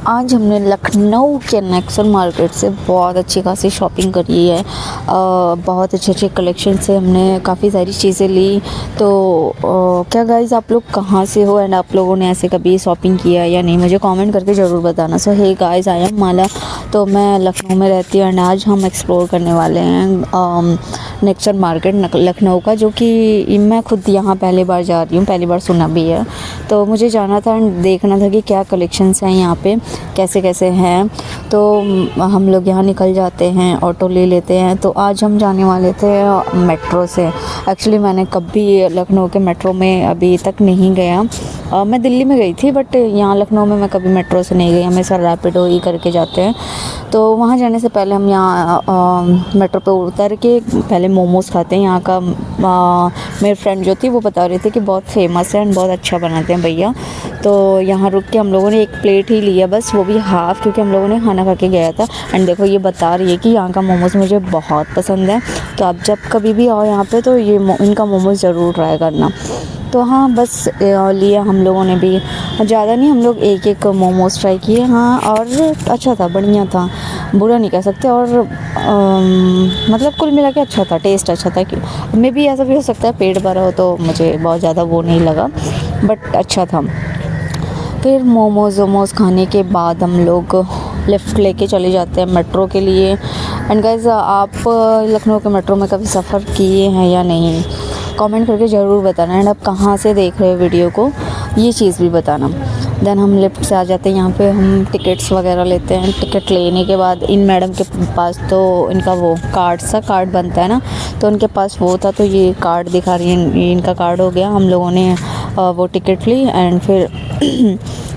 आज हमने लखनऊ के नेक्सन मार्केट से बहुत अच्छी खासी शॉपिंग करी है। बहुत अच्छे अच्छे कलेक्शन से हमने काफ़ी सारी चीज़ें ली। तो क्या गाइस, आप लोग कहाँ से हो एंड आप लोगों ने ऐसे कभी शॉपिंग किया या नहीं, मुझे कमेंट करके ज़रूर बताना। सो हे गाइस, आई एम माला। तो मैं लखनऊ में रहती हूँ एंड आज हम एक्सप्लोर करने वाले हैं नेक्सन मार्केट लखनऊ का, जो कि मैं खुद यहाँ पहली बार जा रही हूँ, पहली बार सुना भी है। तो मुझे जाना था एंड देखना था कि क्या कलेक्शंस हैं यहाँ पे, कैसे कैसे हैं। तो हम लोग यहाँ निकल जाते हैं, ऑटो ले लेते हैं। तो आज हम जाने वाले थे मेट्रो से। एक्चुअली मैंने कभी लखनऊ के मेट्रो में अभी तक नहीं गया। मैं दिल्ली में गई थी बट यहाँ लखनऊ में मैं कभी मेट्रो से नहीं गई, हमेशा रैपिडो ही करके जाते हैं। तो वहाँ जाने से पहले हम यहाँ मेट्रो पे उतर के पहले मोमोज़ खाते हैं। यहाँ का मेरे फ्रेंड जो थी वो बता रही थी कि बहुत फेमस है एंड बहुत अच्छा बनाते हैं भैया। तो यहाँ रुक के हम लोगों ने एक प्लेट ही लिया बस, वो भी हाफ़, क्योंकि हम लोगों ने खाना खा के गया था। एंड देखो ये बता रही है कि यहाँ का मोमोज़ मुझे बहुत पसंद है। तो आप जब कभी भी आओ यहाँ पे तो ये इनका मोमोज़ ज़रूर ट्राई करना। तो हाँ, बस लिया हम लोगों ने भी, ज़्यादा नहीं, हम लोग एक एक मोमोज़ ट्राई किए। हाँ, और अच्छा था, बढ़िया था, बुरा नहीं कह सकते। और मतलब कुल मिला के अच्छा था, टेस्ट अच्छा था। कि मे भी ऐसा भी हो सकता है पेट भरा हो तो मुझे बहुत ज़्यादा वो नहीं लगा, बट अच्छा था। फिर मोमोज़ खाने के बाद हम लोग लिफ्ट लेके चले जाते हैं मेट्रो के लिए। एंड गाइस, आप लखनऊ के मेट्रो में कभी सफ़र किए हैं या नहीं, कमेंट करके ज़रूर बताना। एंड आप कहाँ से देख रहे हो वीडियो को, ये चीज़ भी बताना। देन हम लिफ्ट से आ जाते हैं, यहाँ पे हम टिकट्स वगैरह लेते हैं। टिकट लेने के बाद इन मैडम के पास तो इनका वो कार्ड बनता है ना, तो उनके पास वो था, तो ये कार्ड दिखा रही है, इनका कार्ड हो गया। हम लोगों ने वो टिकट ली एंड फिर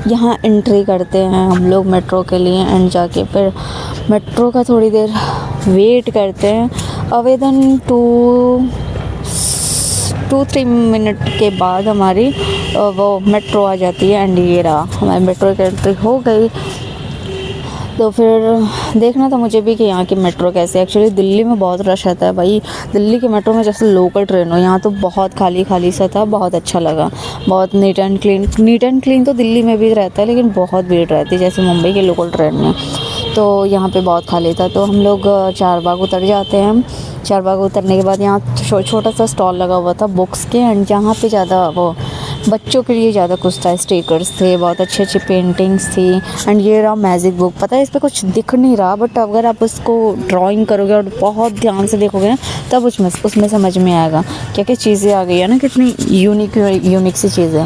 यहाँ एंट्री करते हैं हम लोग मेट्रो के लिए। एंड जाके फिर मेट्रो का थोड़ी देर वेट करते हैं। आवेदन 2-3 मिनट के बाद हमारी वो मेट्रो आ जाती है। एंड ये रहा, हमारी मेट्रो की एंट्री हो गई। तो फिर देखना था मुझे भी कि यहाँ की मेट्रो कैसे है। एक्चुअली दिल्ली में बहुत रश आता है भाई, दिल्ली के मेट्रो में जैसे लोकल ट्रेन हो, यहाँ तो बहुत खाली खाली सा था, बहुत अच्छा लगा। बहुत नीट एंड क्लीन तो दिल्ली में भी रहता है, लेकिन बहुत भीड़ रहती है जैसे मुंबई के लोकल ट्रेन में। तो यहाँ पे बहुत खाली था। तो हम लोग चारबाग उतर जाते हैं। चारबाग उतरने के बाद यहाँ छोटा सा स्टॉल लगा हुआ था बुक्स के, एंड जहाँ पे ज़्यादा वो बच्चों के लिए ज़्यादा कुछ था, स्टिकर्स थे, बहुत अच्छी अच्छी पेंटिंग्स थी। एंड ये रहा मैजिक बुक। पता है इस पर कुछ दिख नहीं रहा, बट अगर आप उसको ड्राइंग करोगे और बहुत ध्यान से देखोगे ना, तब उसमें समझ में आएगा क्या क्या चीज़ें आ गई है ना, कितनी यूनिक सी चीज़ें।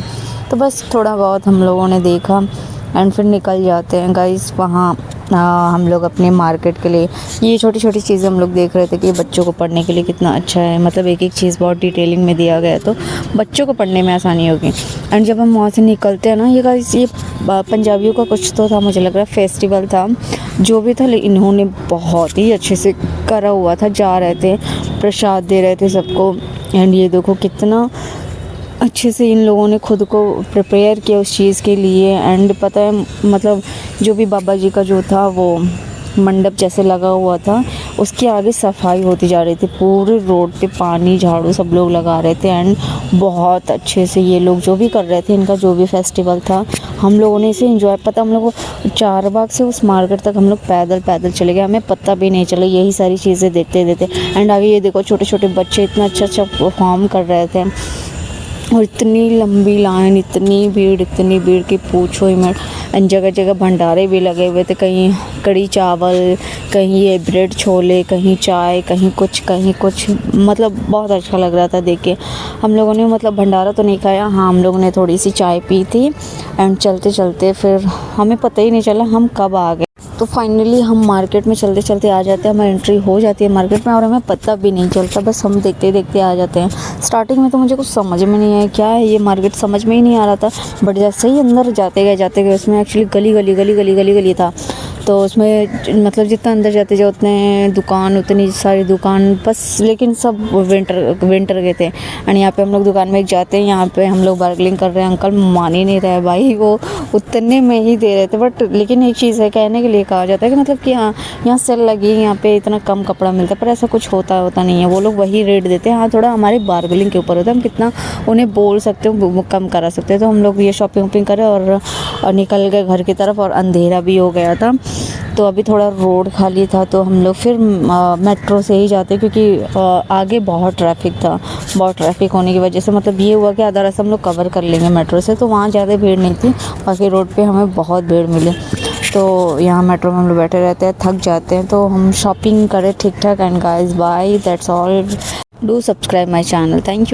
तो बस थोड़ा बहुत हम लोगों ने देखा एंड फिर निकल जाते हैं गाइस। वहाँ हम लोग अपने मार्केट के लिए ये छोटी छोटी चीज़ें हम लोग देख रहे थे कि बच्चों को पढ़ने के लिए कितना अच्छा है। मतलब एक एक चीज़ बहुत डिटेलिंग में दिया गया है, तो बच्चों को पढ़ने में आसानी होगी। एंड जब हम वहाँ से निकलते हैं ना, ये गाइस, ये पंजाबियों का कुछ तो था, मुझे लग रहा है फेस्टिवल था, जो भी था, लेकिन इन्होंने बहुत ही अच्छे से करा हुआ था। जा रहे थे, प्रसाद दे रहे थे सबको। एंड ये देखो कितना अच्छे से इन लोगों ने खुद को प्रिपेयर किया उस चीज़ के लिए। एंड पता है, मतलब जो भी बाबा जी का जो था वो मंडप जैसे लगा हुआ था, उसके आगे सफाई होती जा रही थी, पूरे रोड पे पानी झाड़ू सब लोग लगा रहे थे। एंड बहुत अच्छे से ये लोग जो भी कर रहे थे, इनका जो भी फेस्टिवल था, हम लोगों ने इसे एंजॉय। पता हम लोग चारबाग से उस मार्केट तक हम लोग पैदल चले गए, हमें पता भी नहीं चला, यही सारी चीज़ें देखते एंड आगे ये देखो छोटे छोटे बच्चे इतना अच्छा परफॉर्म कर रहे थे। और इतनी लंबी लाइन, इतनी भीड़ कि पूछो ही मत। एंड जगह जगह भंडारे भी लगे हुए थे, कहीं कड़ी चावल, कहीं ये ब्रेड छोले, कहीं चाय, कहीं कुछ। मतलब बहुत अच्छा लग रहा था देख के। हम लोगों ने मतलब भंडारा तो नहीं खाया, हाँ, हम लोगों ने थोड़ी सी चाय पी थी। एंड चलते चलते फिर हमें पता ही नहीं चला हम कब आ गए। तो फाइनली हम मार्केट में चलते चलते आ जाते हैं, हमारी एंट्री हो जाती है मार्केट में और हमें पता भी नहीं चलता, बस हम देखते देखते आ जाते हैं। स्टार्टिंग में तो मुझे कुछ समझ में नहीं आया क्या है ये मार्केट, समझ में ही नहीं आ रहा था। बट जैसे ही अंदर जाते गए उसमें एक्चुअली गली था। तो उसमें मतलब जितना अंदर जाते जाओ उतने दुकान, उतनी सारी दुकान बस, लेकिन सब विंटर के थे। एंड यहाँ पे हम लोग दुकान में एक जाते हैं, यहाँ पे हम लोग बार्गेनिंग कर रहे हैं, अंकल मान ही नहीं रहे भाई, वो उतने में ही दे रहे थे। बट लेकिन एक चीज़ है, कहने के लिए कहा जाता है कि मतलब कि हाँ यहाँ सेल लगी है, यहाँ पे इतना कम कपड़ा मिलता है, पर ऐसा कुछ होता नहीं है। वो लोग वही रेट देते हैं। हाँ थोड़ा हमारे बार्गेनिंग के ऊपर होता है, हम कितना उन्हें बोल सकते हो, कम करा सकते हैं। तो हम लोग ये शॉपिंग वॉपिंग करे और निकल गए घर की तरफ, और अंधेरा भी हो गया था। तो अभी थोड़ा रोड खाली था, तो हम लोग फिर मेट्रो से ही जाते, क्योंकि आगे बहुत ट्रैफिक था। बहुत ट्रैफिक होने की वजह से मतलब ये हुआ कि आधा रास्ता हम लोग कवर कर लेंगे मेट्रो से, तो वहाँ ज़्यादा भीड़ नहीं थी। बाकी रोड पे हमें बहुत भीड़ मिली। तो यहाँ मेट्रो में हम लोग बैठे रहते हैं, थक जाते हैं, तो हम शॉपिंग करें ठीक ठाक। And guys bye, that's all, do subscribe my channel, thank you.